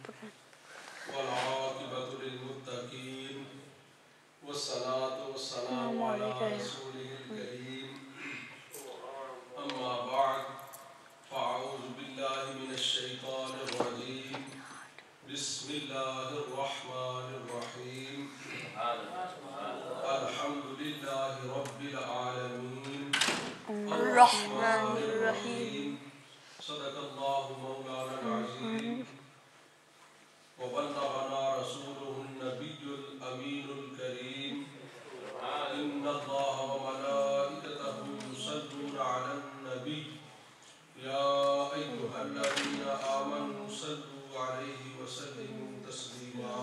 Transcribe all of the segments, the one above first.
वल्आक़िबतु लिल्मुत्तक़ीन वस्सलातु वस्सलामु अला रसूलिल करीम अम्मा बअद फ़अऊज़ु बिल्लाहि मिनश शैतानिर रजीम बिस्मिल्लाहिर रहमानिर रहीम अल्हम्दुलिल्लाहि रब्बिल आलमीन अर्रहमानिर रहीम सदक़ल्लाहु मौलाना अज़ीम व बल्लगना रसूलुहुन नबियुल अमीनुल करीम इन्नल्लाहा व मलाइकतहु युसल्लूना अलन नबी या अय्युहल्लज़ीना आमनू सल्लू अलैहि व सल्लिमू तस्लीमा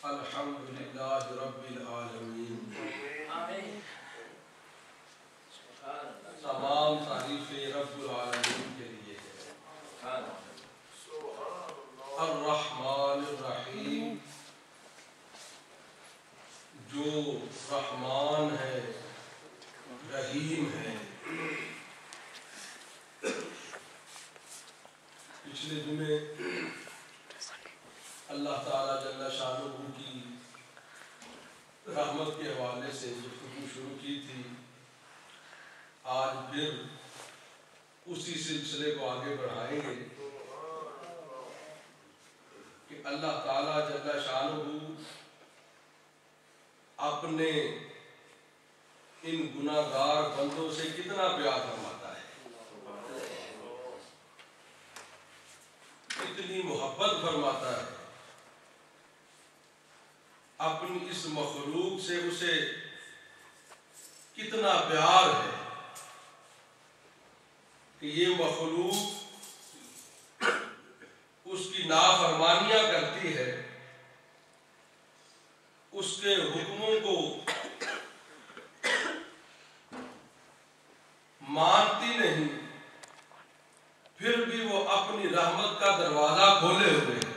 अल्हम्दुलिल्लाहि रब्बिल आलमीन। तमाम तारीफ़ें रब्बुल आलमीन के लिए है। अर्रहमानिर रहीम, जो रहमान है रहीम है। पिछले जुमे अल्लाह ताला जल्ला शानुहू की रहमत के हवाले से गुफ्तगू शुरू की थी। आज फिर उसी सिलसिले को आगे बढ़ाएंगे कि अल्लाह ताला जल्ला शानुहू अपने इन गुनाहगार बंदों से कितना प्यार फरमाता है, कितनी मोहब्बत फरमाता है। अपनी इस मखलूक से उसे कितना प्यार है कि ये मखलूक उसकी नाफरमानियां करती है, उसके हुक्मों को मानती नहीं, फिर भी वो अपनी रहमत का दरवाजा खोले हुए हैं।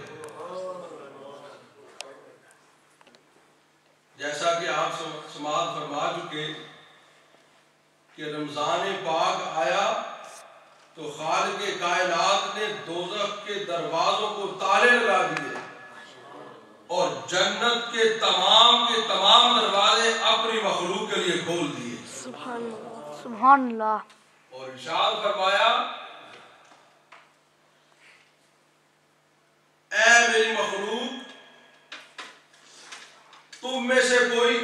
जैसा कि आप समाअत फरमा चुके कि रमजान पाक आया तो खालिक़े कायनात ने दोज़ख के दरवाजों को ताले लगा दिए और जन्नत के तमाम दरवाजे अपनी मखलूक के लिए खोल दिए। सुभान अल्लाह। और इरशाद फरमाया, ऐ मेरी मखलूक, तुम में से कोई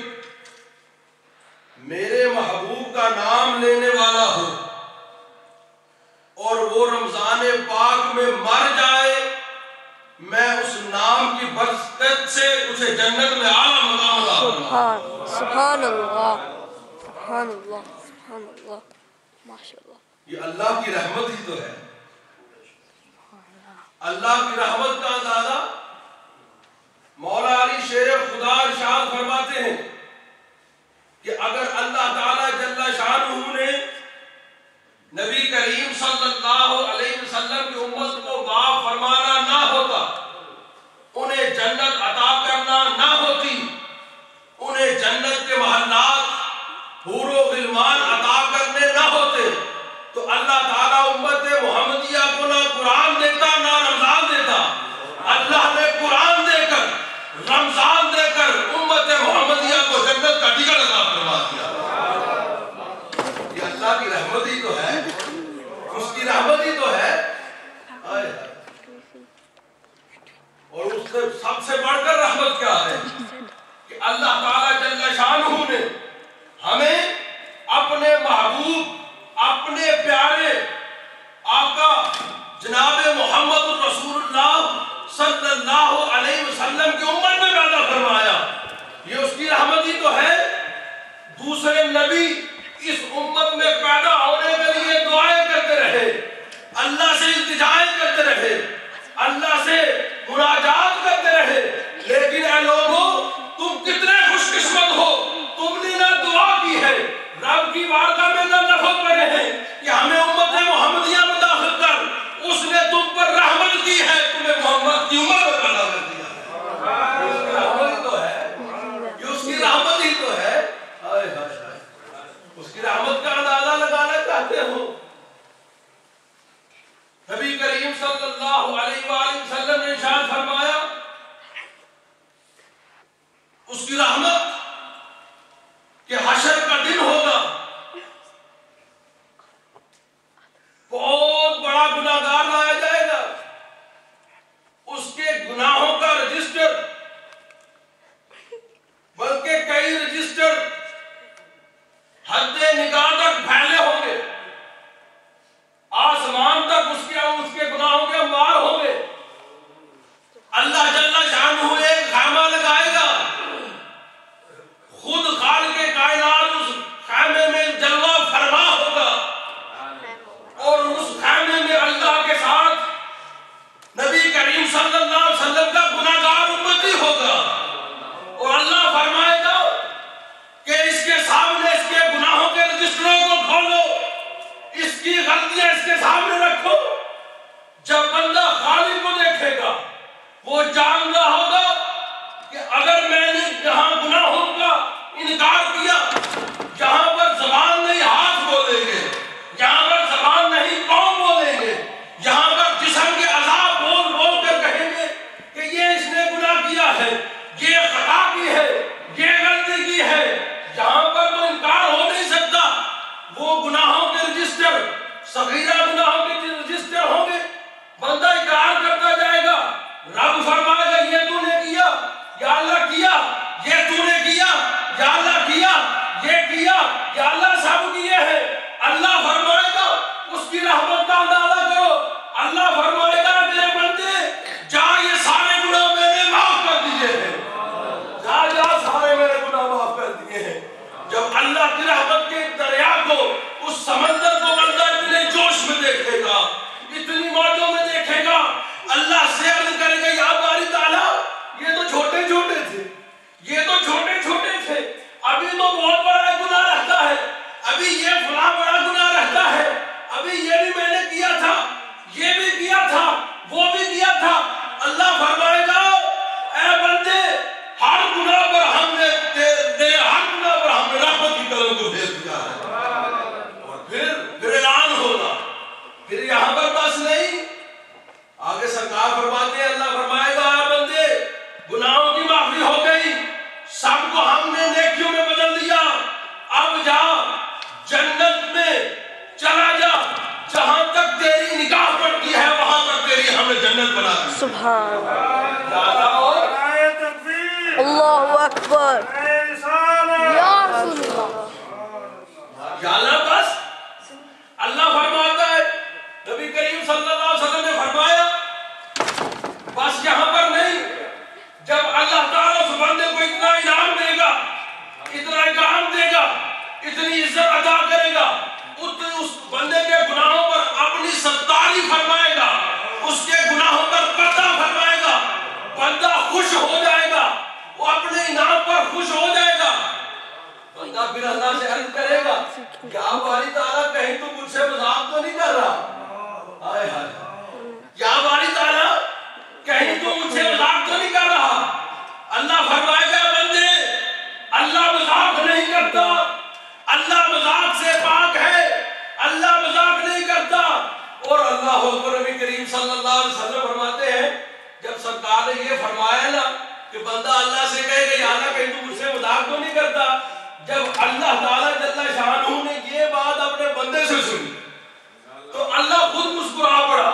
मेरे महबूब का नाम लेने वाला हो और वो रमजान पाक में मर जाए, मैं उस नाम की बरकत से उसे जन्नत में आला मकाम अता फरमाऊंगा। सुभान अल्लाह, सुभान अल्लाह, सुभान अल्लाह, माशाअल्लाह। ये अल्लाह की रहमत ही तो है। अल्लाह की रहमत का अंदाजा मौला अली शेर खुदा इरशाद फरमाते हैं कि अगर अल्लाह ताला जल्ला शानुहू ने नबी करीम सल्लल्लाहु अलैहि वसल्लम की उम्मत को माफ फरमाना ना होता, उन्हें जन्नत अता करना ना होती, उन्हें जन्नत के महल्लात हूरो और उससे सबसे बढ़कर रहमत क्या है कि अल्लाह ताला जल्ल शानुहु ने हमें अपने महबूब, अपने प्यारे आका जनाब मोहम्मद रसूलुल्लाह सल्लल्लाहु अलैहि वसल्लम की उम्मत में पैदा फरमाया। ये उसकी रहमत ही तो है। दूसरे नबी इस उम्मत में पैदा होने के लिए दुआएं करते रहे, अल्लाह से इल्तिजाएं करते रहे, अल्लाह से मुनाजात करते रहे, लेकिन ऐ लोगों, तुम कितने खुशकिस्मत हो, तुमने ना दुआ की है, रब की बारगाह में ना नफरत करे हैं कि हमें उम्मत मोहम्मदिया में दाखिल कर। उसने तुम पर रहमत की है, तुम्हें मोहम्मद की उम्मत में पैदा कर दिया है। उसकी रहमत ही तो है, ये उसकी रहमत ही तो है। हाय हाय हाय, उसकी रहमत का अंदाजा लगाना चाहते हो? नबी करीम सल्लल्लाहु अलैहि वसल्लम ने इरशाद फरमाया, उसकी रहमत कि हशर का दिन होगा, बहुत बड़ा गुनाहगार लाया जाएगा, उसके गुनाहों का रजिस्टर, बल्कि कई रजिस्टर हद्दे निगाह तक फैले होंगे, आसमान तक उसके गुनाहों के अंबार होंगे। अल्लाह जल्ल शानुहु एक खामा लगाएगा, खुद खालिक़े कायनात उस खामे में जलवा फरमा होगा, और उस खामे में अल्लाह के साथ नबी करीम सल्लल्लाहु अलैहि वसल्लम का गुनाहगार उम्मती होगा। और अल्लाह फरमाएगा कि इसके सामने इसके गुनाहों के रजिस्टरों को खोलो, इसकी गलतियां इसके सामने रखो। जब बंदा खालिक को देखेगा, वो जान रहा होगा कि अगर मैंने जहां गुनाहों का इनकार किया, जहां पर जबान नहीं हाथ बोलेंगे, जहां पर जबान नहीं पांव बोलेंगे, जहां पर जिस्म के अज़ाब बोल बोल कर कहेंगे कि ये इसने गुनाह किया है, ये खता की है, ये गलती की है, जहां पर तो इनकार हो नहीं सकता, वो गुनाहों के रजिस्टर, सगीरा गुनाहों के रजिस्टर होंगे। बंदा इकरार करता जाएगा, रब फरमाएगा ये तूने किया, या अल्लाह किया, ये तूने किया, या अल्लाह किया, ये किया, या अल्लाह सब किए हैं। अल्लाह फरमाएगा उसकी रहमत का अंदाजा करो। अल्लाह फरमाएगा मेरे बंदे जा, ये सारे गुनाह मैंने माफ कर दिए हैं, जा सारे मेरे गुनाह माफ कर दिए हैं। जब अल्लाह की रहमत के दरिया को, उस समंदर को बंदा इतने जोश में देखेगा, इतनी मौजों में देखेगा, अल्लाह से अर्ज करेगा या बारी ताला, ये तो छोटे छोटे थे, ये तो छोटे छोटे थे, अभी तो बहुत बड़ा गुनाह रहता है, अभी ये फला बड़ा गुनाह रहता है, अभी ये भी मैंने किया था, ये भी किया था, वो भी किया था। अल्लाह फरमाएगा ऐ बंदे, हर गुनाह पर हमने हर गुनाह पर हमने रहमत की कलम को भेज दिया है। और फिर ऐलान होगा, फिर यहाँ पर बस नहीं, आगे सरकार फरमाते हैं, अल्लाह फरमाएगा ऐ बंदे, गुनाहों की माफी हो गई, सबको हमने नेकियों में बदल दिया, अब जा जन्नत में चला जा, जहां तक तेरी निगाह पड़ती है वहां तक तेरी हमने जन्नत बना दी। सुभान अल्लाहु अकबर, या रसूलल्लाह। बस अल्लाह फरमाता है, नबी करीम सल्लल्लाहु अलैहि वसल्लम ने फरमाया, बस यहाँ पर नहीं, जब अल्लाह ताला उस बंदे को इतना इनाम देगा, इतना इनाम देगा, इतनी इज्जत अदा करेगा, उस बंदे के गुनाहों पर अपनी सत्तारी फरमाएगा, उसके गुनाहों पर पर्दा फरमाएगा, बंदा खुश हो जाएगा, वो अपने इनाम पर खुश हो जाएगा। बंदा फिर अल्लाह से अर्ज करेगा, या बारी ताला कहीं तू मुझसे मजाक तो नहीं कर रहा? हाय हाय, या बारी ताला कहीं तू मुझसे मजाक तो नहीं कर रहा? अल्लाह फरमाएगा बंदे, अल्लाह मजाक नहीं करता, अल्लाह मजाक से पाक है, अल्लाह मजाक नहीं करता। और अल्लाह नबी करीम सल्लल्लाहु अलैहि वसल्लम फरमाते हैं, जब सरकार ने ये फरमाया ना कि बंदा अल्लाह से कहेगा या अल्लाह कहीं तू मुझसे मजाक तो नहीं करता, जब अल्लाह ताला जल्ल शानुहु ने ये बात अपने बंदे से सुनी तो अल्लाह खुद मुस्कुरा पड़ा।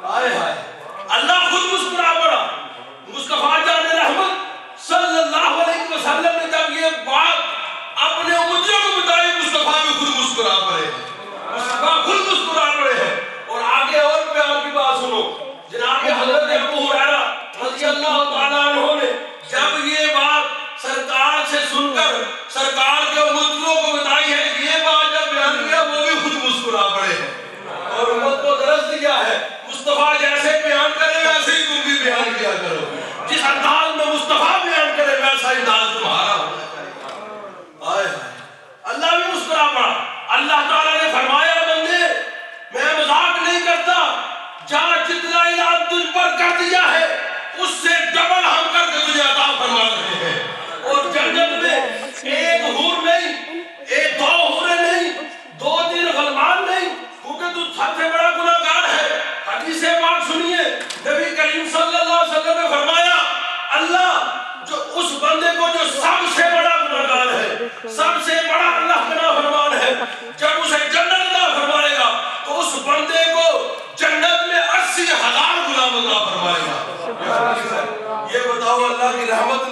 हाय हाय, अल्लाह खुद मुस्कुरा पड़ा।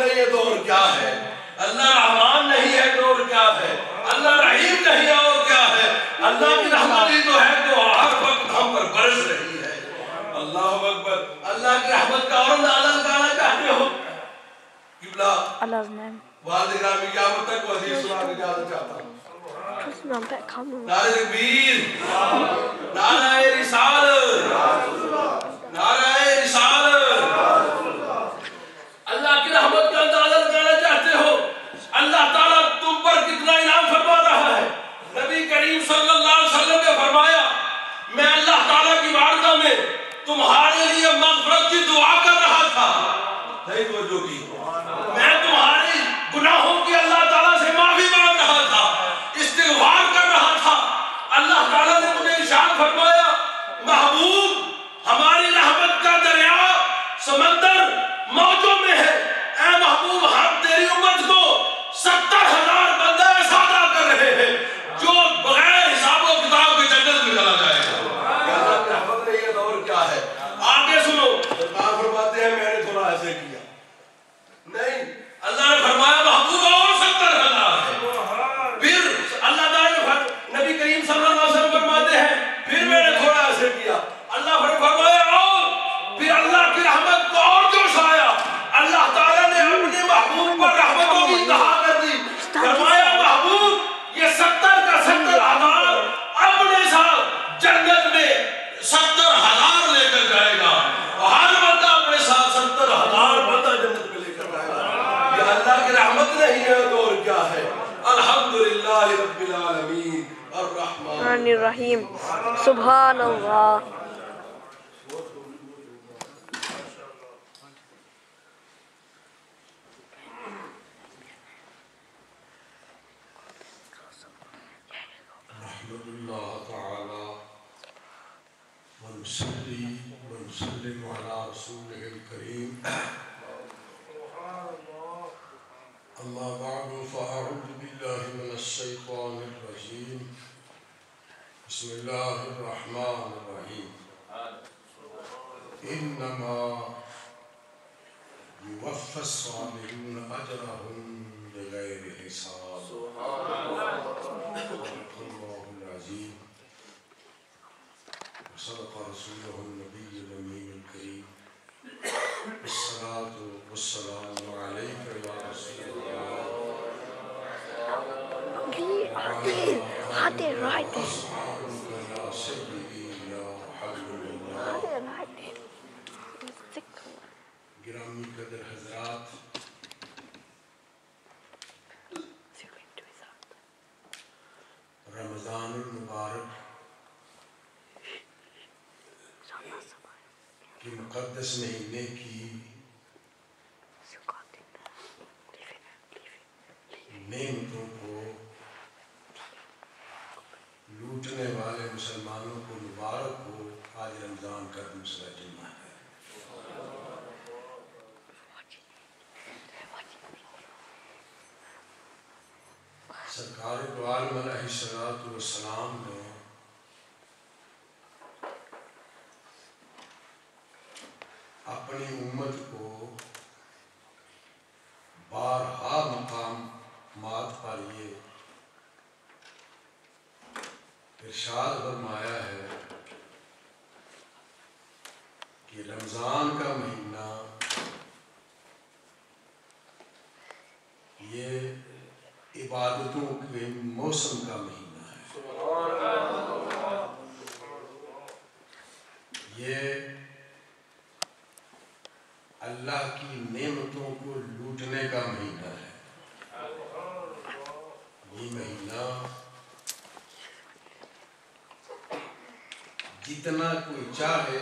नहीं है तो और क्या है, अल्लाह रहमान नहीं है तो और क्या है, अल्लाह रहीम नहीं है और क्या है, अल्लाह की रहमत ही तो है तो हर वक्त हम पर बरस रही है। अल्लाह अकबर। अल्लाह की रहमत का और अंदाजा लगाना चाहते हो किबला वालिद ग्रामी क़यामत तक हदीस सुना के इजाजत चाहता हूं। नारे तकबीर, नारे रिसालत, नारे रिसालत। अल्लाह की रहमत का अंदाजा लगाना चाहते हो, अल्लाह ताला तुम पर कितना इनाम फरमा रहा है। नबी करीम सल्लल्लाहु अलैहि वसल्लम ने फरमाया, मैं अल्लाह ताला की बारगाह में तुम्हारे लिए मग़फ़िरत की दुआ कर रहा था। नहीं तवज्जो की, मैं तुम्हारे गुनाहों की अल्लाह ताला से माफी मांग रहा था, इस्तिग़फ़ार कर रहा था। अल्लाह ताला ने मुझे इरशाद फरमाया, महबूब हमारी रहमत का दरिया समंदर मौजों में है। ऐ महबूब, हम तेरी उम्मत को 70,000 बंदे ऐसा अदा कर रहे हैं जो बगैर हिसाब व किताब के जन्नत में चला जाएगा। अल्लाह की रहमत नहीं है तो और क्या है। आगे सुनो, सरकार फरमाते हैं मैंने थोड़ा ऐसे किया नहीं, अल्लाह ने फरमाया महबूब और 70,000 है। फिर अल्लाह ताला ने नबी करीम सल्लल्लाहु अलैहि वसल्लम फरमाते हैं फिर मैंने थोड़ा ऐसे किया, अल्लाह फरमाया और फिर अल्लाह की रहमत को और जोश आया। अल्लाह ताला ने अपने महबूब पर रहमतों की इंतहा कर दी। फरमाया महबूब ये 70 का 70,000 अपने साथ जन्नत में 70,000 लेकर जाएगा। हर बंदा अपने साथ 70,000 बंदा जन्नत में लेकर जाएगा। ये अल्लाह की रहमत नहीं है तो और क्या है। अल्हम्दुलिल्लाह रब्बिल आलमीन अर्रहमानिर रहीम। सुभान अल्लाह। अम्मा बअदु फ़अऊज़ु बिल्लाहि मिनश शैतानिर रजीम। बिस्मिल्लाहिर रहमानिर रहीम। इन्नमा युवफ़्फ़स साबिरून अजरहुम बिग़ैरि हिसाब। सदक़ल्लाहुल अज़ीम। सदक़ रसूलुहुन नबियुल अमीनुल करीम। अस्सलातु वस्सलामु अलैका या रसूलल्लाह। Hadi right there. गिरामी कदर हज़रात, रमज़ानुल मुबारक के मुक़द्दस महीने की नेमतों को लूटने वाले मुसलमानों को मुबारक हो। आज रमज़ान का दूसरा जुम्मा है। सरकार दो आलम अलैहिस्सलातु वस्सलाम ने अपनी उम्मत को बारहा मकामात पर ये इरशाद फरमाया है कि रमज़ान का महीना ये इबादतों के मौसम का महीना है। ये अल्लाह की नेमतों को लूटने का महीना है। ये महीना जितना कोई चाहे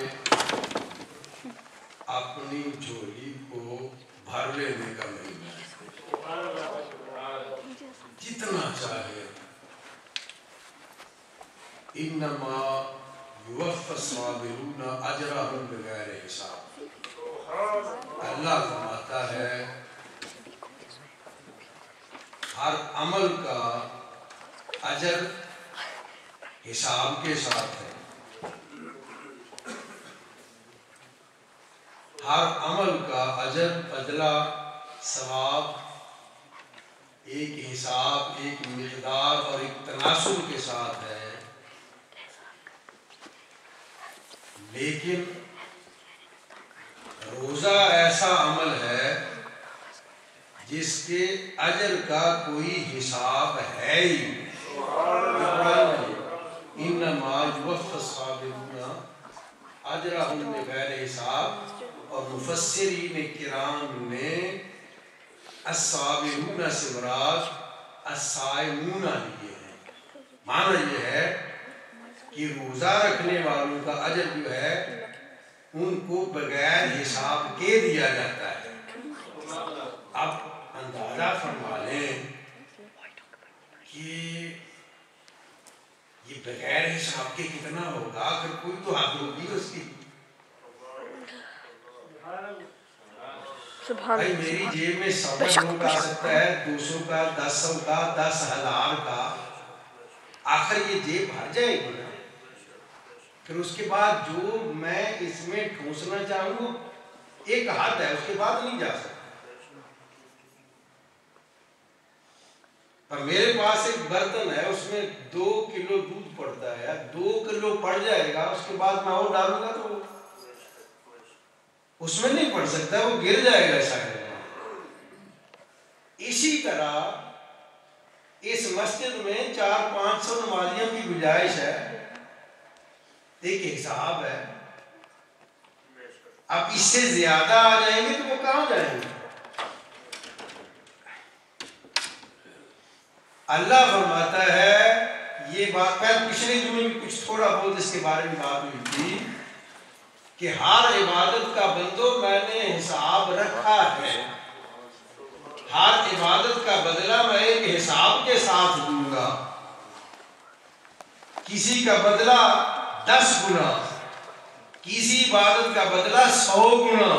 अपनी झोली को भर लेने का महीना है। जितना चाहे। इन्नमा युवफ़्फ़स साबिरून अजरहुम बिग़ैरि हिसाब। अल्लाह फरमाता है हर अमल का अजर हिसाब के साथ है। हर अमल का अजर बदला सवाब, एक हिसाब, एक मिक़दार और एक तनासुब के साथ है, लेकिन रोज़ा ऐसा अमल है जिसके अजर का कोई हिसाब है ही। इन्नमा युवफ़्फ़ास-साबिरूना अजरहुम बिग़ैर हिसाब, और मुफ़स्सिरीन किराम ने अस्साबिरूना से मुराद अस्साइमूना लिए हैं। माना यह है कि रोज़ा रखने वालों का अजर जो है उनको बगैर हिसाब के दिया जाता है। अब अंदाजा फरमा लें कि ये बगैर हिसाब के कितना होगा, अगर कोई तो हद होगी उसकी। भाई मेरी जेब में 100 का आ सकता है, 200 का, 10 का, 10,000 का, आखिर ये जेब भर जाएगी ना। फिर उसके बाद जो मैं इसमें ठूंसना चाहूँ एक हद है, उसके बाद नहीं जा सकता। पर मेरे पास एक बर्तन है, उसमें 2 किलो दूध पड़ता है, 2 किलो पड़ जाएगा, उसके बाद मैं और डालूंगा तो उसमें नहीं पड़ सकता, वो गिर जाएगा सारे। इसी तरह इस मस्जिद में 400-500 नमाजियों की गुंजाइश है, एक हिसाब है। अब इससे ज्यादा आ जाएंगे तो वो कहां जाएंगे? अल्लाह फरमाता है, ये बात पहले पिछले जुमे में कुछ थोड़ा बहुत इसके बारे में बात हुई थी कि हर इबादत का बंदो मैंने हिसाब रखा है, हर इबादत का बदला मैं एक हिसाब के साथ दूंगा। किसी का बदला 10 गुना, किसी इबादत का बदला 100 गुना,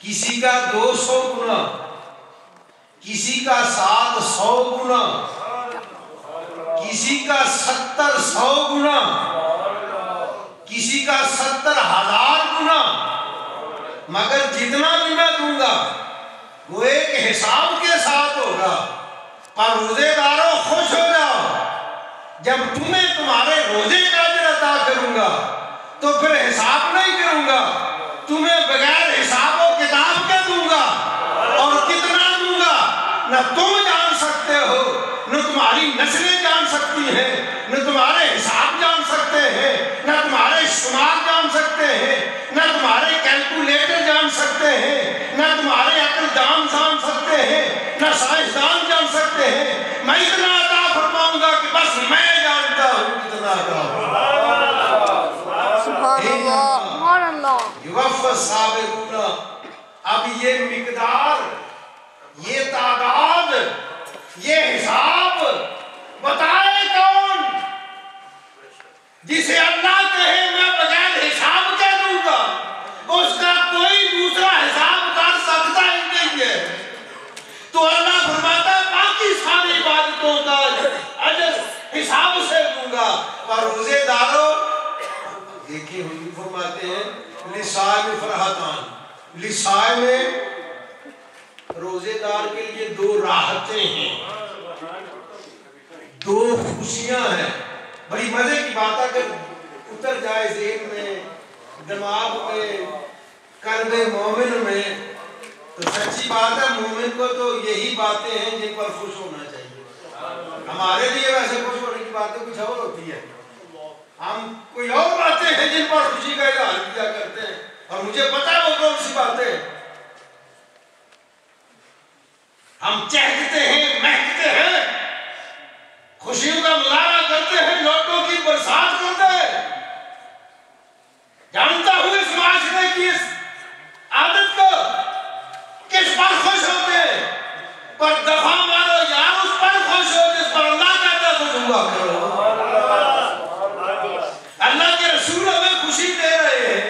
किसी का 200 गुना, किसी का 700 गुना, किसी का 70-100 गुना, किसी का 70,000 गुना। मगर जितना भी मैं दूंगा वो एक हिसाब के साथ होगा। पर रोजेदारों खुश हो जाओ, जब तुम्हें तुम्हारे रोजे का अजर अता करूंगा तो फिर हिसाब नहीं करूंगा, तुम्हें बगैर हिसाब और किताब के दूंगा, और कितना दूंगा न तुम जान सकते हो, न तुम्हारी नस्लें जान सकती हैं, न तुम्हारे हिसाब जान सकते हैं, न तुम्हारे शुमार जान सकते हैं, न तुम्हारे कैलकुलेटर जान सकते हैं, न तुम्हारे अक्लदान जान सकते हैं, न साइंसदान जान सकते हैं। मैं इतना अता फरमाऊंगा कि बस मैं जानता हूँ कितना अता। अब ये मिकदार, ये तादाद, ये हिसाब बताए कौन? जिसे अल्लाह कहे मैं बगैर हिसाब के दूंगा, उसका कोई दूसरा हिसाब कर सकता ही नहीं है। तो अल्लाह फरमाता है बाकी सारी इबादतों का अजर हिसाब से दूंगा। पर रोजेदारों देखिए, हुजूर फरमाते हैं लिसाए में फरहतान, लिसाए में रोजेदार के लिए 2 राहतें हैं, 2 खुशियां हैं। बड़ी मजे की बात अगर उतर जाए ज़हन में, दिमाग में, कल्बे मोमिन में, तो सच्ची बात है मोमिन को तो यही बातें हैं जिन पर खुश होना चाहिए। हमारे लिए वैसे खुश होने की बातें कुछ और होती है, हम कोई और बातें हैं जिन पर खुशी का इजहार किया करते हैं, और मुझे पता है वो कौन सी बातें। हम चहकते हैं, महकते हैं, खुशियों का मुजाहरा करते हैं, लौटों की बरसात करते हैं। जानता हूं इस माशरे की इस आदत को, किस पर खुश होते हैं, पर दफा मारो यार उस पर खुश हो जिस पर अल्लाह कहता खुश हुआ करो। अल्लाह के रसूल हमें खुशी दे रहे हैं।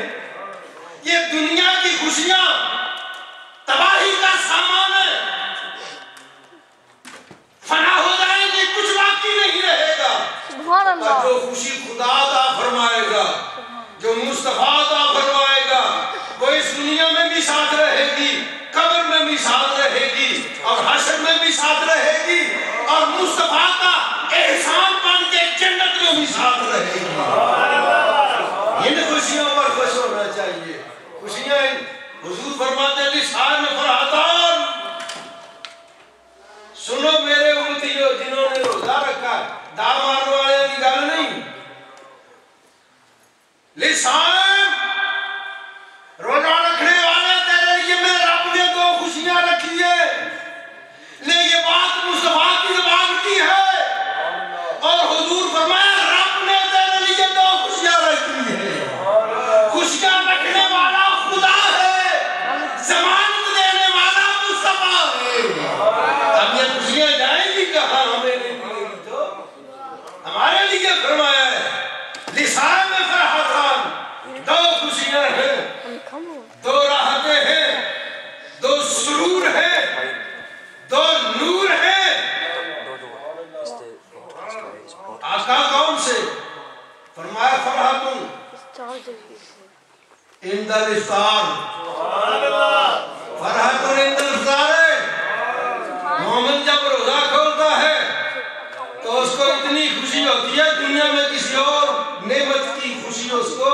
ये दुनिया की खुशियां तबाही का सामान है, फना हो जाएगी, कुछ बाकी नहीं रहेगा। पर जो खुशी खुदा अता फरमाएगा, जो मुस्तफा अता फरमाएगा, वो इस दुनिया में भी साथ रहेगी, कब्र में भी साथ रहेगी और हश्र में भी साथ रहेगी और मुस्तफा का एहसान बन के जन्नत में भी साथ रहेगी। इन खुशियों पर खुश होना चाहिए। खुशियां हुजूर फरमाते हैं लिसान में फरहातान, सुनो मेरे उम्मतियों जिन्होंने रोजा रखा, दाम मारने वाले की गल नहीं। लिसान रोजा रखने वाले तेरे लिए मेरे रब ने दो खुशियां रखी है। ले ये बात मुस्तफा की ज़बान की है और हुजूर फरमाया रब ने तेरे लिए दो खुशियां रखी है। खुशियां रखने वाला खुदा है, जमानत देने वाला मुस्तफा है। अब ये खुशियां जाएंगी कहाँ? हमें नहीं मिलेगी तो हमारे लिए फरमाया है लिसान में फरहातान, दो खुशियां हैं, दो राहतें हैं, दो सुरूर हैं, दो नूर हैं। आका कौन से? फरमाया फरहातुन इंदल इफ्तार, फरहातुन इंदल इफ्तार है। मोमिन जब रोजा खोलता है तो उसको इतनी खुशी होती है दुनिया में किसी और नेमत की खुशी उसको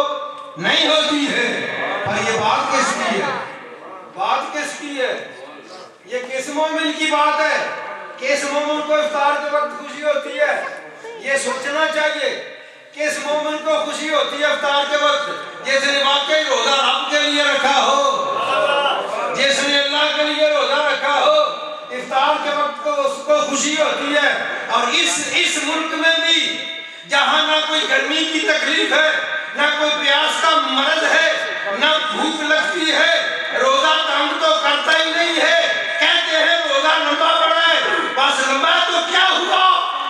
नहीं होती है। और ये बात किसकी है? बात किसकी है? ये किस मोमिन की बात है? किस मोमिन को इफ्तार के वक्त खुशी होती है? ये सोचना चाहिए। किस मोमिन को खुशी होती है इफ्तार के वक्त? जिसने वाकई रोजा रब के लिए रखा हो, जिसने अल्लाह के लिए रोजा रखा हो, इफ्तार के वक्त को उसको खुशी होती है। और इस मुल्क में भी जहाँ ना कोई गर्मी की तकलीफ है, ना कोई प्यास का मर्ज है, ना भूख लगती है, रोजा तंग तो करता ही नहीं है। कहते हैं रोजा लंबा पड़ा है, बस लंबा तो क्या हुआ?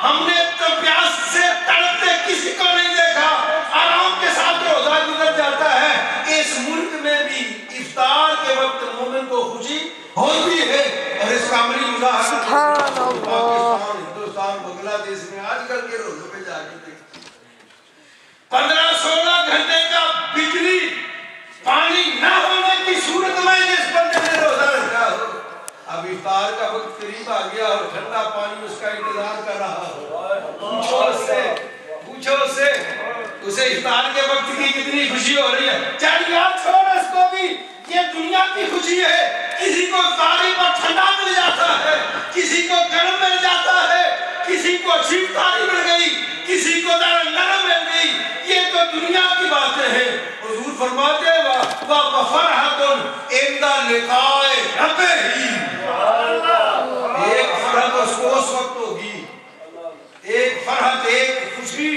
हमने तो प्यास से तड़पते किसी को नहीं देखा, आराम के साथ रोजा गुजर जाता है। इस मुल्क में भी इफ्तार के वक्त मोमिन को खुशी होती है। और इसका अमली उदाहरण पाकिस्तान, हिंदुस्तान, बांग्लादेश में आजकल के रोजों पे जाके देखिए 15-16 घंटे का बिजली पानी न होने की सूरत में जिस बंदे ने रोजा रखा हो, अब इफ्तार का वक्त करीब आ गया और ठंडा पानी उसका इंतजार कर रहा हो, पूछो उससे उसे इफ्तार के वक्त की कितनी खुशी हो रही है। चल यार छोड़ इसको भी, ये दुनिया की खुशी है। किसी को इफ्तारी पर ठंडा मिल जाता है, किसी को गर्म मिल जाता है, किसी को अच्छी इफ्तारी मिल गई, किसी को नरम मिल गई। ये तो दुनिया की बातें हैं। हुजूर फरमाते हैं वा फरहतुन इंदा लिकाए रब्बिही, एक फरहत उसको उस वक्त होगी, एक फरहत एक खुशी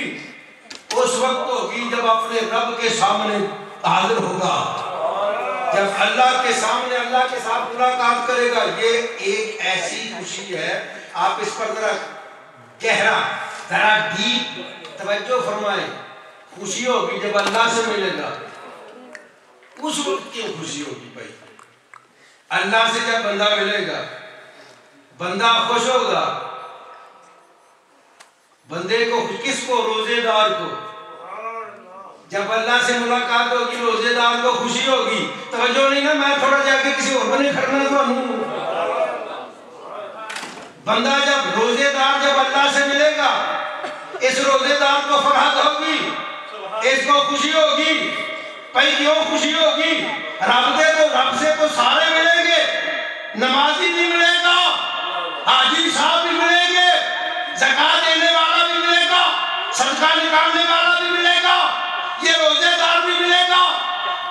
उस वक्त होगी जब अपने रब के सामने हाजिर होगा, जब अल्लाह के सामने अल्लाह के साथ मुलाकात करेगा। ये एक ऐसी खुशी है, आप इस पर जरा गहरा जरा डीप तवज्जो फरमाएं। खुशी होगी जब अल्लाह से मिलेगा, उस वक्त क्यों खुशी होगी भाई? अल्लाह से जब बंदा मिलेगा, बंदा खुश होगा। बंदे को किसको? रोजेदार को। जब अल्लाह से मुलाकात होगी रोजेदार को खुशी होगी। तवज्जो नहीं ना, मैं थोड़ा जाके किसी और बने खड़ना तो बंदा जब रोजेदार जब अल्लाह से मिलेगा, इस रोजेदार को फरहत होगी, इसको खुशी होगी। भाई क्यों खुशी होगी? रब से तो सारे मिलेंगे, नमाजी भी मिलेगा, हाजी साहब भी मिलेंगे, ज़कात देने वाला भी मिलेगा, सदका निकालने वाला भी मिलेगा, ये रोजेदार भी मिलेगा।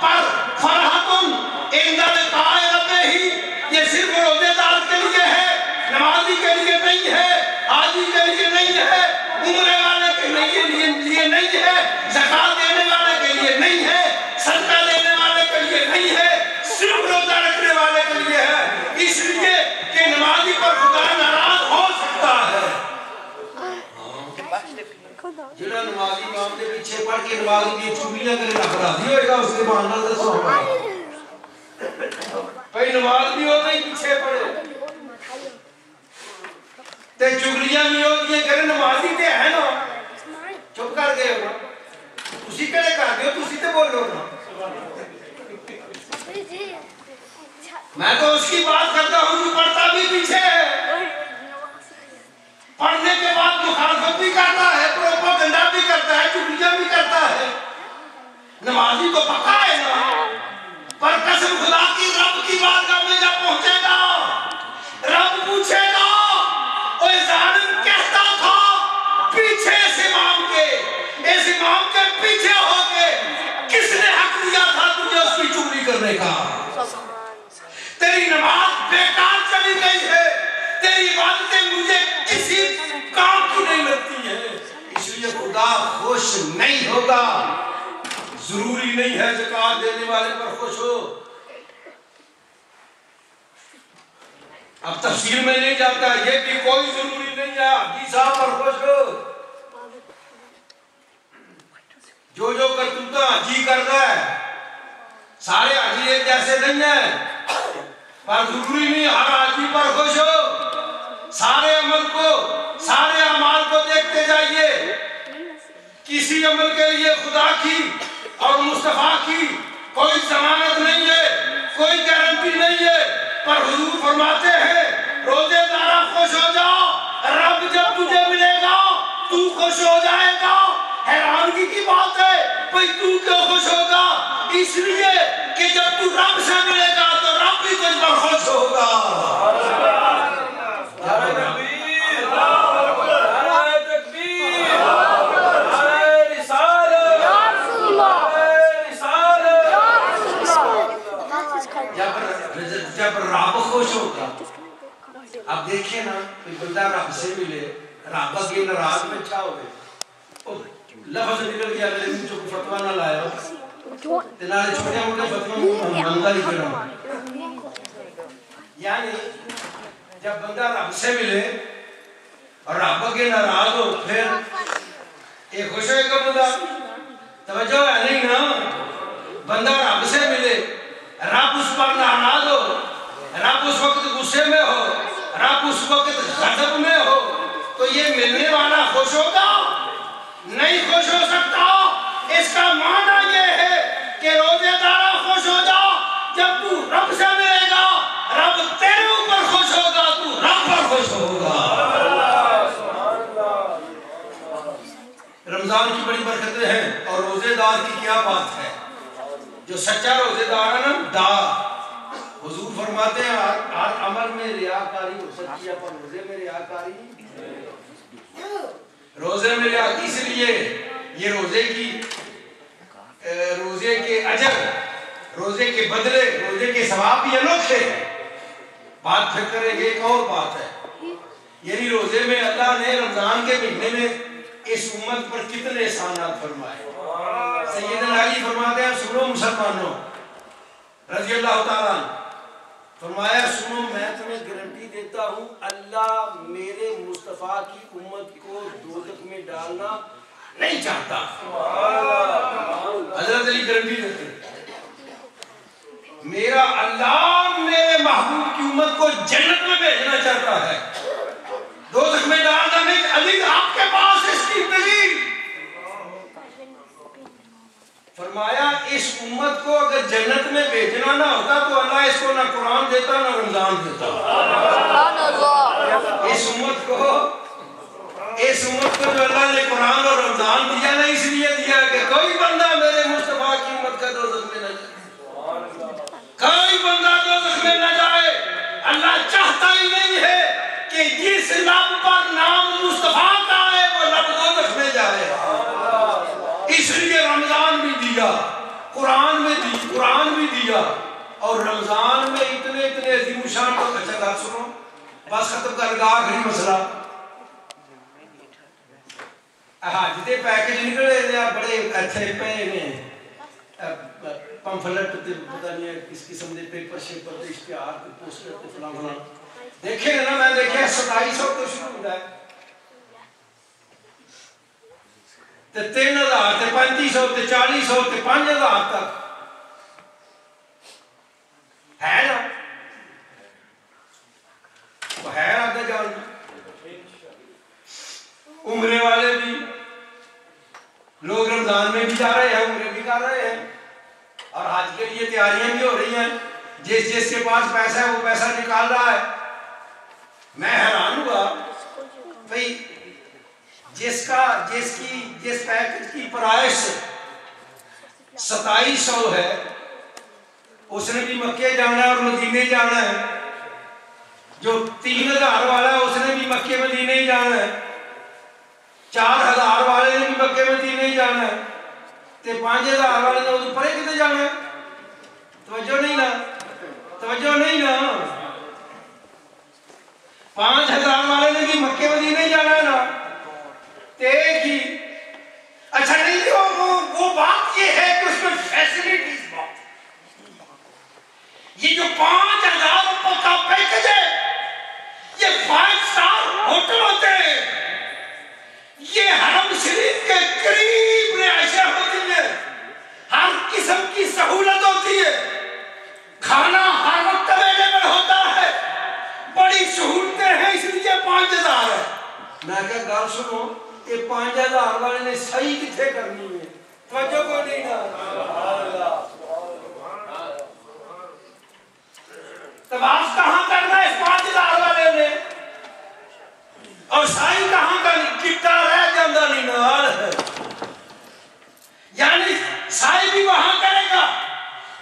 पर फरहतुन इंदा लिकाए रब्बिही, ये सिर्फ रोजेदार के लिए है, नमाजी के लिए नहीं है, हाजी के लिए नहीं है, उम्रे वाले के लिए नहीं है, ज़कात देने वाले के लिए नहीं है, सदका देने वाले के लिए नहीं है, सिर्फ रोजा रखने वाले के लिए है। इसलिए कि नमाजी पर खुदा नाराज हो सकता है। जिन्हें नमाजी इमाम के पीछे पढ़ के नमाजी की चुगलियां करे अपराधी होएगा, उसके मानना दसो भाई नमाज भी होता ही पीछे पड़े ते चुगलियां भी होती करे, नमाजी ते है ना, चुप कर गए हो, उसी कड़े कर दियो, तुसी ते बोलो ना। मैं तो उसकी बात करता हूँ जो पढ़ता भी पीछे है, पढ़ने के बाद मुखालफत भी करता है, प्रोपेगेंडा भी करता है, चुगलियां भी करता है। नमाजी तो पक्का है ना, पर कसम खुदा की रब की बारगाह में जब पहुंचेगा, रब पूछेगा ओए जालिम कहता था पीछे इस इमाम के पीछे होके किसने हक दिया था तुझे उसकी चुगली करने का? तेरी नमाज बेकार चली गई है, तेरी इबादतें मुझे किसी काम की नहीं लगती है, इसलिए खुदा खुश नहीं होगा। जरूरी नहीं है ज़कात देने वाले पर खुश हो। अब तफसील में नहीं जाता, ये भी कोई जरूरी नहीं है हाजी साहब पर खुश हो। जो जो करतूता हाजी कर रहा है, सारे हाजी एक जैसे नहीं है, पर जरूरी नहीं हर हाजी पर खुश हो। सारे अमल को, सारे अमाल को देखते जाइए। किसी अमल के लिए खुदा की और मुस्तफा की कोई जमानत नहीं है, कोई गारंटी नहीं है, पर हुजूर फरमाते हैं रोजेदारा खुश हो जाओ, रब जब तुझे मिलेगा तू खुश हो जाएगा। हैरानगी की बात है भाई, तू क्यों खुश होगा? इसलिए कि जब तू रब से मिलेगा तो रब भी तुझ पर खुश होगा। जब रब खुश होगा, अब देखिए ना, कोई बंदा रब से मिले, रब के नाराज में अच्छा हो गए, लफ्ज़ निकल गया मेरे मुंह से, फतवा ना लाया तेनाले छोटे मोटे फतवा मंगा ही करो। यानी जब बंदा रब से मिले और रब के नाराज हो, फिर ये खुश होएगा बंदा? तवज्जो है नहीं ना। बंदा रब से मिले, रब उस पर नाराज हो, रब उस वक्त गुस्से में हो, रब उस वक्त गज़ब में हो, तो ये मिलने वाला खुश होगा? नहीं खुश हो सकता। इसका माना ये है कि रोजेदारा खुश हो जाओ, जब तू रब से मिलेगा रब तेरे ऊपर खुश होगा, तू रब पर खुश होगा। रमजान की बड़ी बरकतें हैं, और रोजेदार की क्या बात है। जो सच्चा रोजेदार है ना, हुजूर फरमाते हैं हर अमल में रियाकारी हो सकती है, पर रोजे में रियाकारी, रोजे में रिया, इसलिए ये रोजे के अजर, रोजे के बदले, रोजे के सवाब भी अनोखे। बात फिर करेंगे, एक और बात है, यानी रोजे में अल्लाह ने रमजान के महीने में इस उम्मत पर कितने एहसानात फरमाए। सैयदना अली फरमाते हैं, सुनो मुसलमानों रज़ी अल्लाह ताला, फरमाया सुनो मैं तुम्हें गारंटी देता हूँ अल्लाह मेरे मुस्तफा की उम्मत को दोज़ख में डालना नहीं चाहता। हज़रत अली गारंटी देते, मेरा अल्लाह मेरे महबूब की उम्मत को जन्नत में भेजना चाहता है, दोज़ख में डालना नहीं। अली आपके पास इसकी दलील? फरमाया इस उम्मत को अगर जन्नत में भेजना ना होता तो अल्लाह इसको ना कुरान देता ना रमजान देता। इस उम्मत को जो अल्लाह ने कुरान और रमजान दिया ना, इसलिए दिया कि कोई बंदा मेरे मुस्तफा की उम्मत का दोज़ख में न जाए, कोई बंदा दोज़ख में न जाए। अल्लाह चाहता ही नहीं है कि जिस लब पर नाम मुस्तफा का है वो लब दोज़ख में जाए। इसलिए रमजान भी दिया, कुरान भी दिया, और रमजान में इतने अज़ीमुशान को। अच्छा बात सुनो, बस खत्म कर लगा, आखिरी मसला। हाँ जितने पैकेज निकले बड़े अच्छे पे ने, पंफलेट पता नहीं किस किस्म के पेपर शेपर के इश्तिहार के पोस्टर के फलाना देखे ना, मैं देखे 2700 तो शुरू होता है, 3000 से 3500 से 4000 से 5000 तक है ना, तो है आगे जान। उम्रे वाले भी लोग रमजान में भी जा रहे हैं, उम्रे भी कर रहे हैं, और हज के लिए तैयारियां भी हो रही हैं। जिस जिसके पास पैसा है वो पैसा निकाल रहा है। मैं हैरान हुआ भाई, जिस पैकेज की प्राइस 2700 है, उसने भी मक्के जाना है और मदीने जाना है। जो 3000 वाला है उसने भी मक्के मदीने ही जाना है। 4000 वाले ने भी मक्के मदीने ही जाना है। ते 5000 वाले ने उधर परे कितने जाना है? तवज्जो नहीं ना, तवज्जो नहीं ना। 5000 वाले ने भी मक्के मदीने ही जाना है ना। एक ही अच्छा नहीं, वो बात ये है कि उसमें फैसिलिटीज बहुत। ये जो 5000 रुपए का पैकेज है, ये 5 स्टार होटल होते हैं, ये हरम शरीफ के करीब रिहाइशें होती है, हर किस्म की सहूलत होती है, खाना हर वक्त अवेलेबल होता है, बड़ी सहूलतें हैं, इसलिए 5000 है। मैं क्या गल सुनो, ये 5000 वाले ने सही किथे करनी है? तवज्जो को नहीं ना। तवाफ कहां करना है इस 5000 वाले ने, और सही कहां का किट्टा रह जाता नहीं नाल है। यानी सही भी वहां करेगा,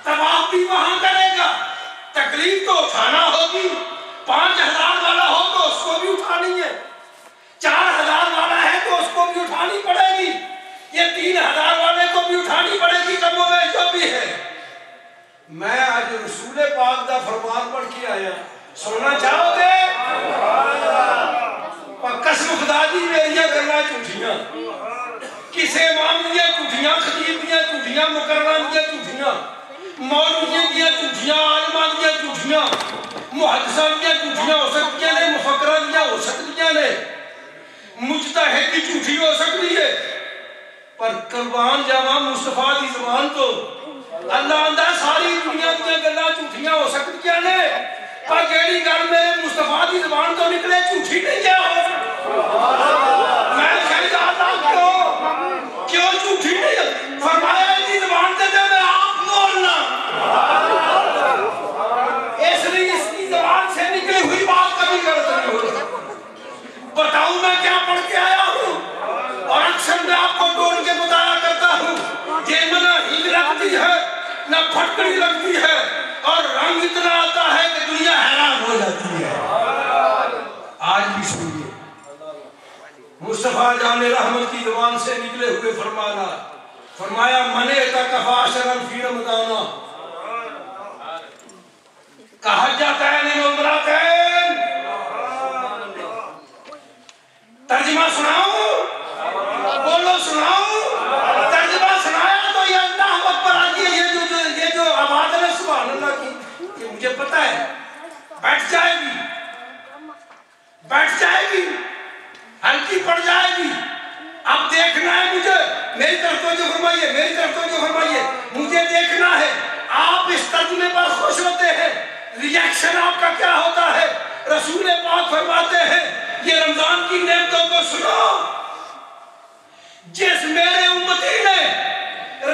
तवाफ भी वहां करेगा, तकलीफ तो उठाना होगी। 5000 वाला हो तो उसको भी उठानी है, 4000 वाला है तो उसको भी उठानी पड़ेगी, ये 3000 वाले को भी उठानी पड़ेगी, कमो में जो भी है। मैं आज रसूल पाक का फरमान पढ़ के आया, सुनना चाहोगे? कसम खुदा दी मेरिया गल्लां झूठियां, किसे इमाम दियां झूठियां, खतीब दियां झूठियां, मुकर्रम दियां झूठियां, मौलवी दियां झूठियां, आलिमां दियां झूठियां, मुहद्दिसां दियां झूठियां हो सकदियां ने, मुफक्करां दियां हो सकदियां ने, मुजतहिद की झूठी हो सकती है, पर कुर्बान जावा मुस्तफा दी ज़बान तो अल्लाह आंदा सारी दुनिया दी गल्लां झूठियां हो सकदियां ने, पर जेड़ी गल मेरे मुस्तफा दी ज़बान तो निकले झूठी नहीं है। मैं कहता अल्लाह क्यों झूठी नहीं है? फरमाया इनकी ज़बान से मैं आप बोलना, इसलिए इसकी ज़बान से निकली हुई बात कभी गलत नहीं होती। बताऊं मैं क्या पढ़ के आया हूँ, और अक्सर मैं आपको तोड़ के बताया करता हूँ, ये ना हींग लगती है ना फटकड़ी लगती है, और रंग इतना आता है कि दुनिया हैरान हो जाती है। आज भी सुनिए मुस्तफा जाने रहमत की ज़ुबान से निकले हुए फरमाना, फरमाया मने तकफाशरन फी रमज़ाना, कहा जाता है नहीं उम्रतैन। तर्जुमा सुनाऊं? बोलो सुनाऊं? तर्जुमा सुनाया तो ये अल्लाह अकबर आगे ये जो आवाज है सुभान अल्लाह की, ये मुझे पता है बैठ जाएगी, हल्की पड़ जाएगी। अब देखना है मुझे, मेरी तरफ तो जो फरमाइए, मेरी तरफ तो जो फरमाइए, मुझे देखना है आप इस तर्जुमे पर खुश होते हैं, रिएक्शन आपका क्या होता है। रसूल पाक फरमाते हैं ये रमजान की नेमतों को सुनो, जिस मेरे उम्मती ने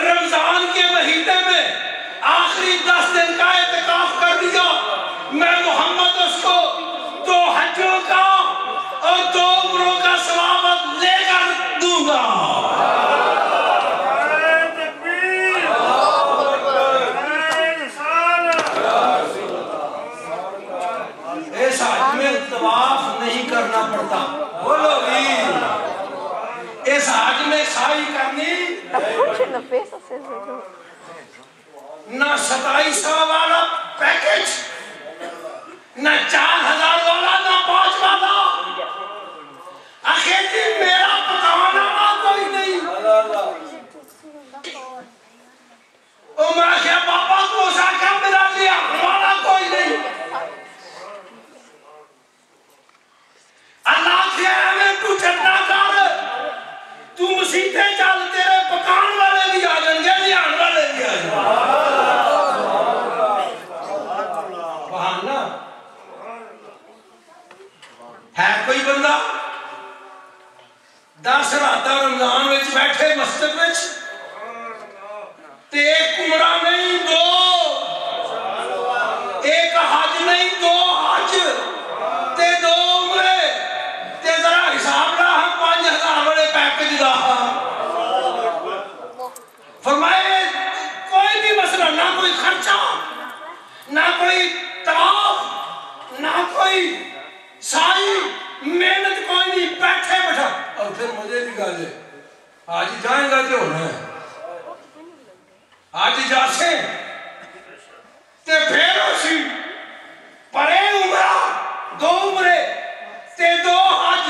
रमजान के महीने में आखिरी 10 दिन का इत्काफ कर लिया, मैं मोहम्मद उसको 2 हज्जों का और 2 उम्रों का सवाब लेकर दूंगा। इस हज में तवाफ नहीं करना पड़ता, बोलो भी, इस हज में साई करनी ना 2700 वाला पैकेज, ना 4000 वाला, ना 5 वाला। आखिर जी मेरा पकाना कोई नहीं। ओ मैं क्या पापा को साका मेरा लिया वाला कोई नहीं। अल्लाह से हमें तू चलना कर, तू मसीते चल, तेरे पकान वाले भी आ जाएंगे, लियान वाले भी आ जाएंगे। बहाना है कोई बंदा 10 रातां रमजान विच बैठे मस्जिद विच ते एक उमरा नहीं 2, एक हज नहीं दो हज ते दो उम्रे ते जरा हिसाब ला हम 5000 वाले पैकेज दा फरमाए कोई भी मसला ना कोई खर्चा ना कोई तवाफ ना कोई साई मेहनत कोई नहीं बैठे बैठा और फिर मजे की गल है आज जाएगा जो होना है आज जासे ते फिर उसी परे उमरा दो उमरे ते दो हज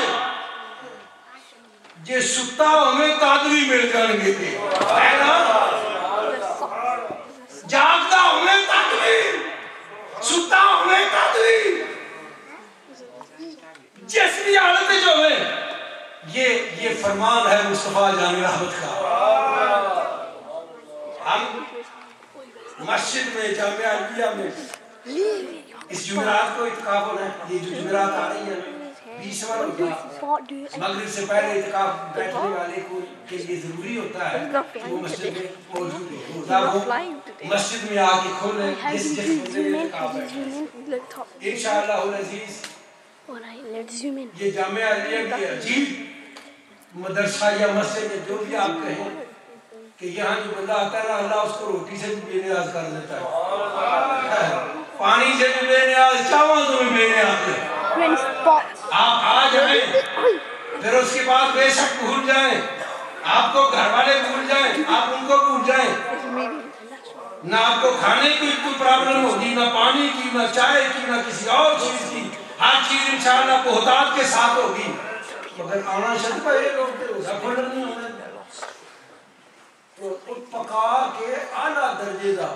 जे सुता हमें तद भी मिल जाएंगे है ना जागता हमें तद भी सुता हमें तद भी जिस भी हालत जो है ये फरमान है मुस्तफा जानी रहमत का। हम मस्जिद में जामिया अलिया में इस जुमेरात को इत्काफ होना है। ये जो जुमेरात आ रही है 20वां रोजा मगरिब से पहले इत्काफ बैठने वाले को के लिए जरूरी होता है कि वो मस्जिद में मौजूद हो, रोजा वो मस्जिद में आके खोले जिस बंदे ने इत्काफ बैठा इंशाअल्लाह उल अजीज। ये जामिया अलिया की अजीब मदरसा या मस्जिद में जो भी आप कहें कि यहाँ जो बंदा आता है ना अल्लाह उसको रोटी से भी बेनियाज कर देता है, पानी से भी बेनियाज, चावल से भी बेनियाज। आप आ जाए फिर उसके बाद बेशक भूल जाएं, आपको घर वाले भूल जाएं, आप उनको भूल जाएं, ना आपको खाने की कोई प्रॉब्लम होगी, ना पानी की, ना चाय की, ना किसी और चीज की, हर चीज इंशाअल्लाह बहुतात के साथ होगी। मगर आना शर्त है लोग नहीं होना तो पका के आला दर्जे दा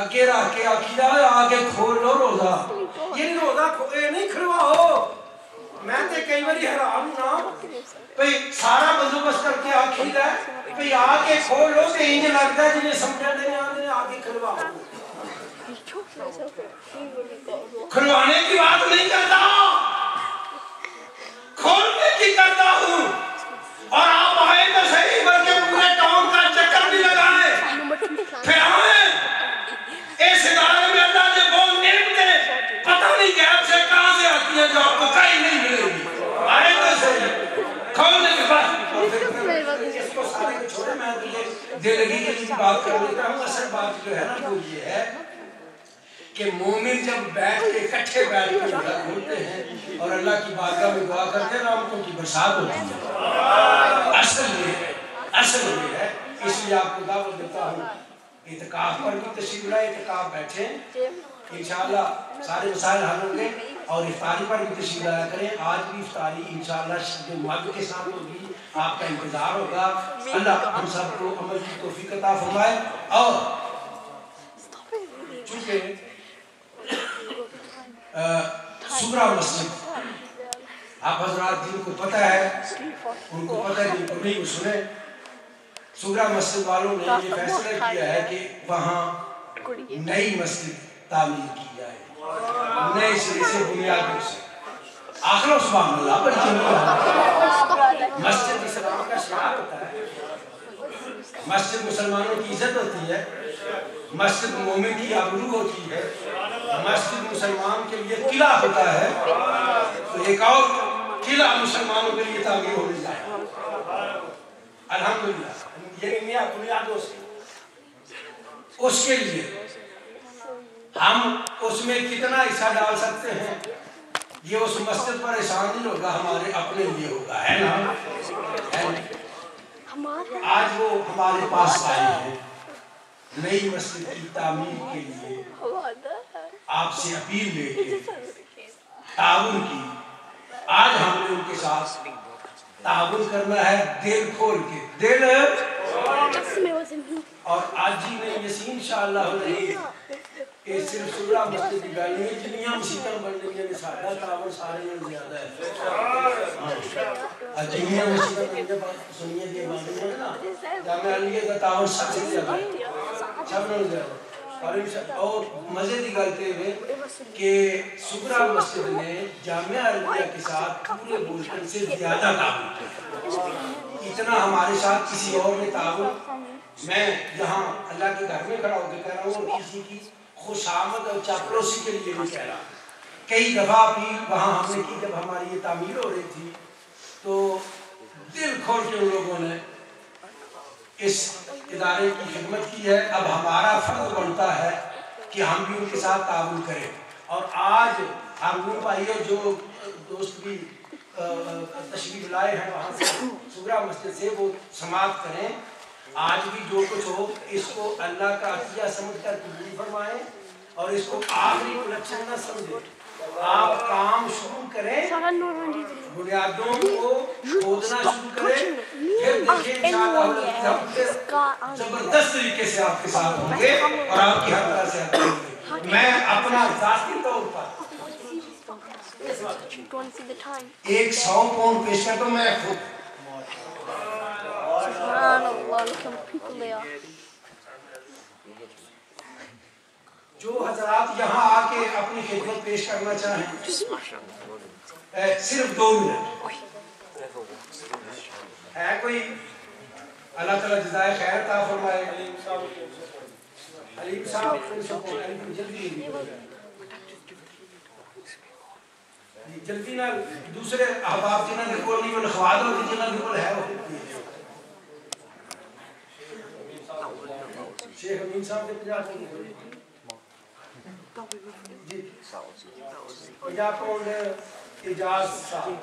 अगे रख के आखिया आगे खोल लो रोजा। ये रोजा ये नहीं खड़वाओ। मैं ते कई बार हैरान ना भाई सारा बंदोबस्त करके आखिदा भाई आके खोल लो ते इंज लगदा जिने समझा देने आने आगे खड़वाओ। खड़वाने की बात नहीं करता, खोलने की करता हूँ। और आप आए तो सही बल्कि पूरे टाउन का चक्कर भी लगाए फिर आए इस इदारे में अल्लाह ने बहुत नेमते पता नहीं गैप से कहां से आती है जो आपको कहीं नहीं मिलेगी। आए तो सही खोलने के बाद इसको सारे को छोड़े मैं दिल लगी की बात कर लेता हूँ। असल बात जो है ना वो ये है कि मोमिन जब बैठ के इकट्ठे बैठ के घूमते हैं और अल्लाह की बारगाह में दुआ करते हैं रहमतों की बरसात होती है। असल ये है इसलिए आपको दावत देता हूँ इत्काफ पर भी तशरीफ लाए, इत्काफ बैठे इंशाअल्लाह सारे मसाइल हल होंगे और इफ्तारी पर भी तशरीफ लाया करें। आज भी इफ्तारी इंशाअल्लाह मद के साथ होगी, आपका इंतजार होगा। अल्लाह हम सबको अमल की तौफीक अता फरमाए। और चूंकि सुगरा मस्जिद आप हजरात जिनको पता है उनको पता है, जिनको नहीं वो सुने। सुगरा मस्जिद वालों ने ये फैसला किया है कि वहाँ नई मस्जिद तामीर की जाए, नए सिरे से बुनियादों से। आखिर सुभान अल्लाह मस्जिद इस्लाम का शिआर होता है, मस्जिद मुसलमानों की इज्जत होती है, मस्जिद मोमिन की आबरू होती है, मस्जिद मुसलमान के लिए किला होता है। तो एक और किला मुसलमानों के लिए तामीर होनी चाहिए अल्हम्दुलिल्लाह। ये बुनियादों से उसके लिए हम उसमें कितना हिस्सा डाल सकते हैं ये उस मस्जिद पर एहसान नहीं होगा, हमारे अपने लिए होगा, है ना? आज वो हमारे पास आए हैं नई मस्जिद की तामीर के लिए, आपसे अपील लेके ताउन की। आज हमने उनके साथ ताउन करना है दिल खोल के, दिल और आज ही नहीं यसी इंशाअल्लाह नहीं ये सिर्फ सुगरा मस्जिद की गल नहीं, जिन्नियां मस्जिदां बन रही ने साडा ताउन सारे नालों ज्यादा है। आज जिन्नियां मस्जिदां बन बात सुनिए दी बन रही है ना, जामिया अलिया दा ताउन सबसे ज्यादा सब नालों ज्यादा। और मजे की गल है कि सुगरा मस्जिद ने जामिया अलिया के साथ पूरे बुलटन से ज्यादा ताउन, इतना हमारे साथ किसी और ने ताउन। मैं यहाँ अल्लाह के घर में खड़ा होकर कह रहा हूँ और किसी की खुशामद और चापलूसी के लिए नहीं कह रहा। कई दफ़ा अपील वहाँ हमने की, जब हमारी ये तामीर हो रही थी तो दिल खोल के उन लोगों ने इस इदारे की खिदमत की है। अब हमारा फर्ज बनता है कि हम भी उनके साथ ताउन करें। और आज हम भाई जो दोस्त भी तशरीफ लाए हैं वहाँ से सुगरा मस्जिद से, वो समाप्त करें। आज भी जो कुछ हो इसको अल्लाह का अतिया समझ कर कबूल फरमाएं और इसको आखिरी कलेक्शन न समझें। आप काम शुरू करें, बुनियादों को खोदना शुरू करें, फिर देखिए इंशाअल्लाह हम जबरदस्त तरीके से आपके साथ होंगे और आपकी हर तरह से हेल्प करेंगे। मैं अपना जाती तौर पर 100 पाउंड पेश करता हूँ। मैं खुद जो हजरात यहाँ आके अपनी खिदमत पेश करना चाहें, सिर्फ 2 मिनट है कोई? अल्लाह ताला जज़ाए खैर अता फरमाए। अलीम साहब जल्दी ना, दूसरे अहबाब जिन्होंने कोल नहीं वो लिखवा दो, जिन्होंने कोल है वो शेख अमीन साहब के 50 पाउंड इजाज साहब।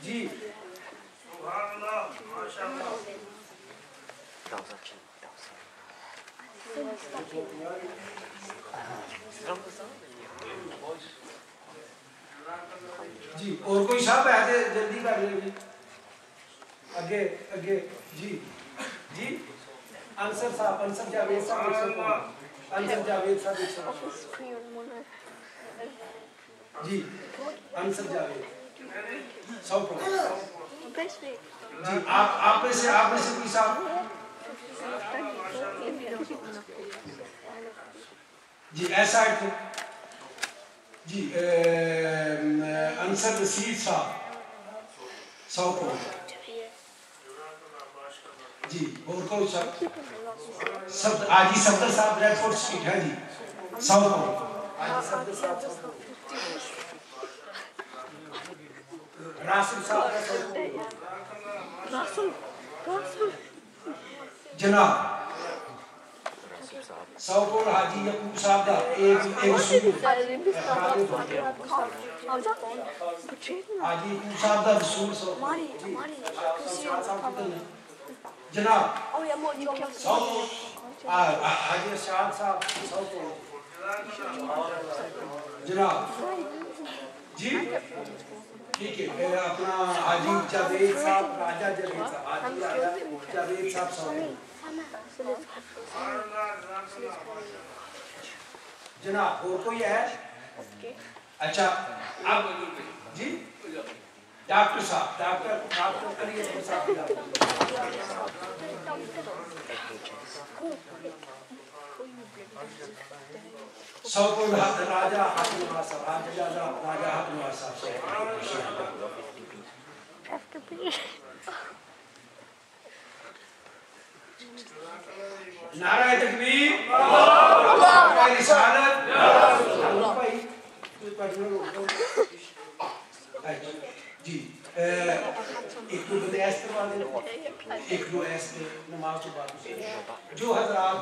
जी जी और कोई साहब है जल्दी कर ले आगे आगे। जी जी अंसर साहब, अंसर जावेद साहब, अंसर जावेद साहब जी, अंसर जावेद 100 जी। आप में से कोई साहब जी ऐसा है जी। अंसर रसीद साहब 100 पाउंड जी। और कोई सब आजी सफदर साहब ब्रैडफोर्ड स्ट्रीट है जी 100 पाउंड। आजी सफदर साहब, रासिम साहब जनाब 100 पाउंड। हाजी यकूब साहब का एक रसूल हाजी यकूब साहब का रसूल जनाब 100 हाजी अरशाद साहब 100 जनाब जी। ठीक है, अपना हाजी जावेद साहब, राजा जावेद साहब, हाजी जावेद साहब 100 जनाब। और कोई है? अच्छा अब जी डॉक्टर साहब, डॉक्टर करिए साहब 100 पाउंड। राजा हाकिम साहब, राजा हाकिम साहब नारा तकबीर, नारा रिसालत जी। एक दो बदयास करवा दें, एक दो ऐसे नमाज के बाद जो हजरात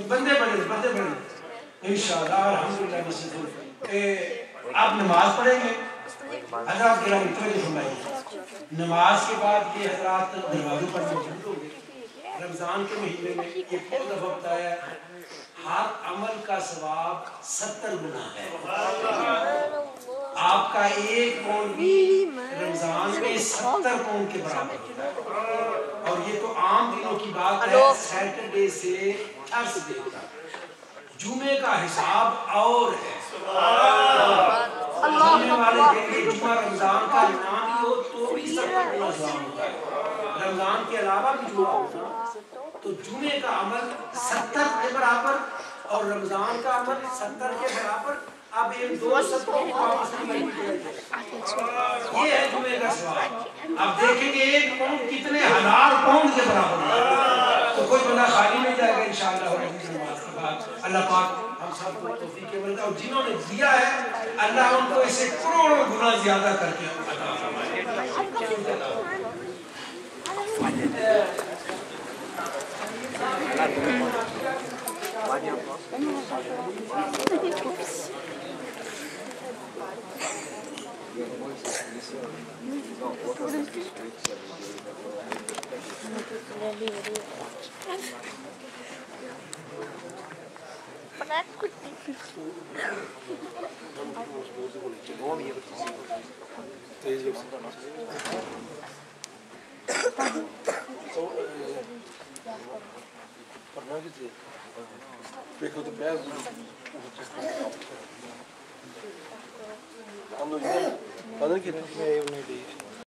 बंदे बड़े इंशाअल्लाह अल्हम्दुलिल्लाह नसीब। आप नमाज पढ़ेंगे हजरात गिराम फरमाइए। नमाज के बाद ये हजरात दरवाज़ों पर मौजूद होंगे। रमज़ान के महीने में ये बहुत दफ़ा बताया हर अमल का सवाब 70 गुना है। आपका एक पाउंड भी रमजान में 70 पाउंड के बराबर होता है। और ये तो आम दिनों की बात है, सैटरडे से थर्सडे तक। जुमे का हिसाब और है। जुमे वाले दिन के जुमा रमजान का ना भी हो तो भी 70 गुना सवाब होता है। रमजान के अलावा भी जुमा होता तो जुमे का अमल 70 के बराबर और रमजान का अमल 70 के बराबर। अब ये दो सत्रों को आपस में ये है जुमे का सवाब। अब देखेंगे एक पाउंड कितने हजार पाउंड के बराबर है। तो कोई बंदा खाली नहीं जाएगा इंशाअल्लाह नमाज के बाद। अल्लाह पाक हम सबको तौफीक दे और जिन्होंने दिया है अल्लाह उनको इसे करोड़ों गुना ज्यादा करके अता फरमाए। Bekle de beyaz Anladın mı? Bana gelin.